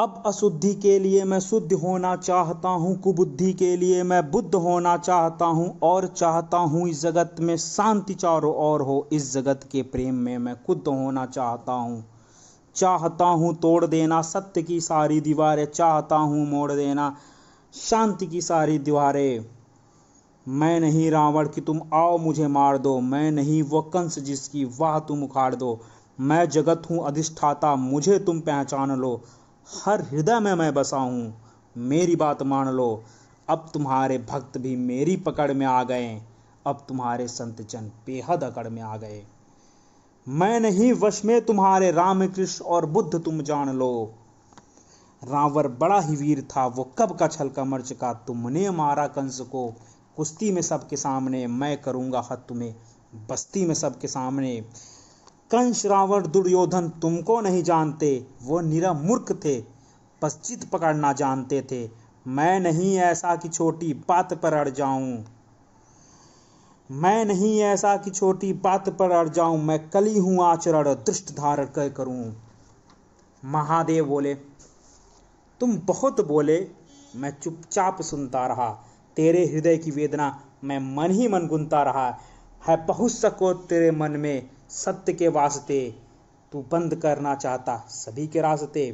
अब अशुद्धि के लिए मैं शुद्ध होना चाहता हूँ, कुबुद्धि के लिए मैं बुद्ध होना चाहता हूँ, और चाहता हूँ इस जगत में शांति चारों ओर हो। इस जगत के प्रेम में मैं खुद होना चाहता हूँ। चाहता हूँ तोड़ देना सत्य की सारी दीवारें, चाहता हूँ मोड़ देना शांति की सारी दीवारें। मैं नहीं रावण कि तुम आओ मुझे मार दो, मैं नहीं वो कंस जिसकी वाह तुम उखाड़ दो। मैं जगत हूँ अधिष्ठाता, मुझे तुम पहचान लो। हर हृदय में मैं बसा हूँ, मेरी बात मान लो। अब तुम्हारे भक्त भी मेरी पकड़ में आ गए, अब तुम्हारे संत जन बेहद अकड़ में आ गए। मैं नहीं वश में तुम्हारे, राम कृष्ण और बुद्ध तुम जान लो। रावण बड़ा ही वीर था, वो कब का छल कमर चका। तुमने मारा कंस को कुश्ती में सबके सामने, मैं करूंगा हद तुम्हें बस्ती में सबके सामने। कंस रावण दुर्योधन तुमको नहीं जानते, वो निरा मूर्ख थे, बस चित पकड़ना जानते थे। मैं नहीं ऐसा कि छोटी बात पर अड़ जाऊं, मैं नहीं ऐसा कि छोटी बात पर अड़ जाऊं। मैं कली हूं आचरण दृष्ट धारण कर करूं। महादेव बोले, तुम बहुत बोले, मैं चुपचाप सुनता रहा। तेरे हृदय की वेदना मैं मन ही मन गुनता रहा। है बहुत सको तेरे मन में सत्य के वास्ते, तू बंद करना चाहता सभी के रास्ते।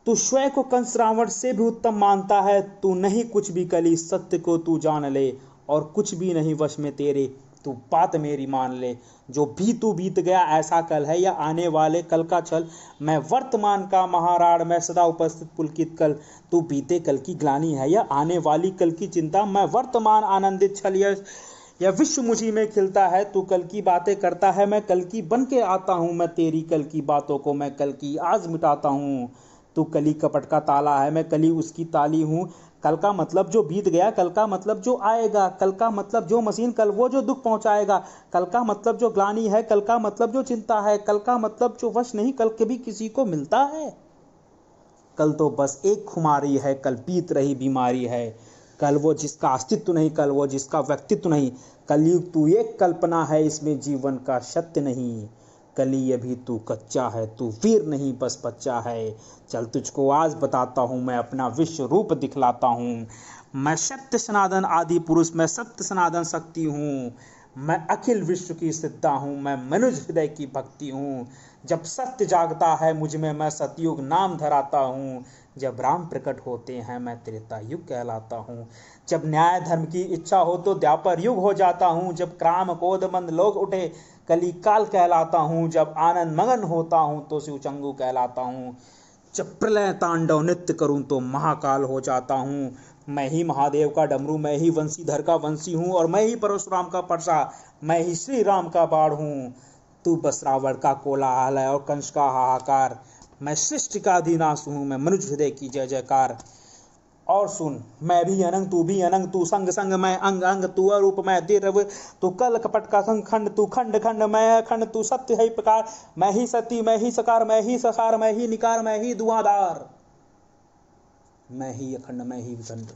तू स्वयं को कंस रावण से भी उत्तम मानता है, तू नहीं कुछ भी कली सत्य को तू जान ले। और कुछ भी नहीं वश में तेरे, तू बात मेरी मान ले। जो भी तू बीत गया ऐसा कल है या आने वाले कल का छल। मैं वर्तमान का महाराण, मैं सदा उपस्थित पुलकित कल। तू बीते कल की ग्लानि है या आने वाली कल की चिंता। मैं वर्तमान आनंदित छल, यह विश्व मुझी में खिलता है। तू कल की बातें करता है, मैं कल की बन के आता हूँ। मैं तेरी कल की बातों को मैं कल की आज मिटाता हूँ। तू कली कपट का ताला है, मैं कली उसकी ताली हूँ। कल का मतलब जो बीत गया, कल का मतलब जो आएगा, कल का मतलब जो मशीन, कल वो जो दुख पहुंचाएगा। कल का मतलब जो ग्लानि है, कल का मतलब जो चिंता है। कल का मतलब जो वश नहीं कल कभी किसी को मिलता है। कल तो बस एक खुमारी है, कल बीत रही बीमारी है। कल वो जिसका अस्तित्व नहीं, कल वो जिसका व्यक्तित्व नहीं। कलयुग तू एक कल्पना है, इसमें जीवन का सत्य नहीं। कली अभी तू कच्चा है, तू वीर नहीं बस बच्चा है। चल तुझको आज बताता हूँ, मैं अपना विश्व रूप दिखलाता हूँ। मैं सत्य सनातन आदि पुरुष, मैं सत्य सनातन शक्ति हूँ। मैं अखिल विश्व की सिद्धा हूँ, मैं मनुष्य हृदय की भक्ति हूँ। जब सत्य जागता है मुझ में, मैं सतयुग नाम धराता हूँ। जब राम प्रकट होते हैं मैं त्रेता युग कहलाता हूँ। जब न्याय धर्म की इच्छा हो तो द्वापर युग हो जाता हूँ। जब काम क्रोध मंद लोग उठे कली काल कहलाता हूँ। जब आनंद मगन होता हूँ तो शिव चंगू कहलाता हूँ। जब प्रलय तांडव नृत्य करूँ तो महाकाल हो जाता हूँ। मैं ही महादेव का डमरू, मैं ही वंशीधर का वंशी हूँ। और मैं ही परशुराम का परसा, मैं ही श्री राम का बाढ़ हूँ। तू बस रावण का कोलाहल है और कंस का हाहाकार। मैं सृष्टि का अधिनाश हूँ, मैं मनुष्य हृदय की जय जयकार। और सुन, मैं भी अनंग तू भी अनंग, तू संग संग मैं अंग अंग। तू अरूप मैं दिव्य, तू कल कपट का संग खंड। तू खंड खंड मैं अखंड, तू सत्य है प्रकार। मैं ही सती मैं ही सकार, मैं ही सकार मैं ही निकार, मैं ही धुआंधार, मैं ही अखंड मैं ही विखंड।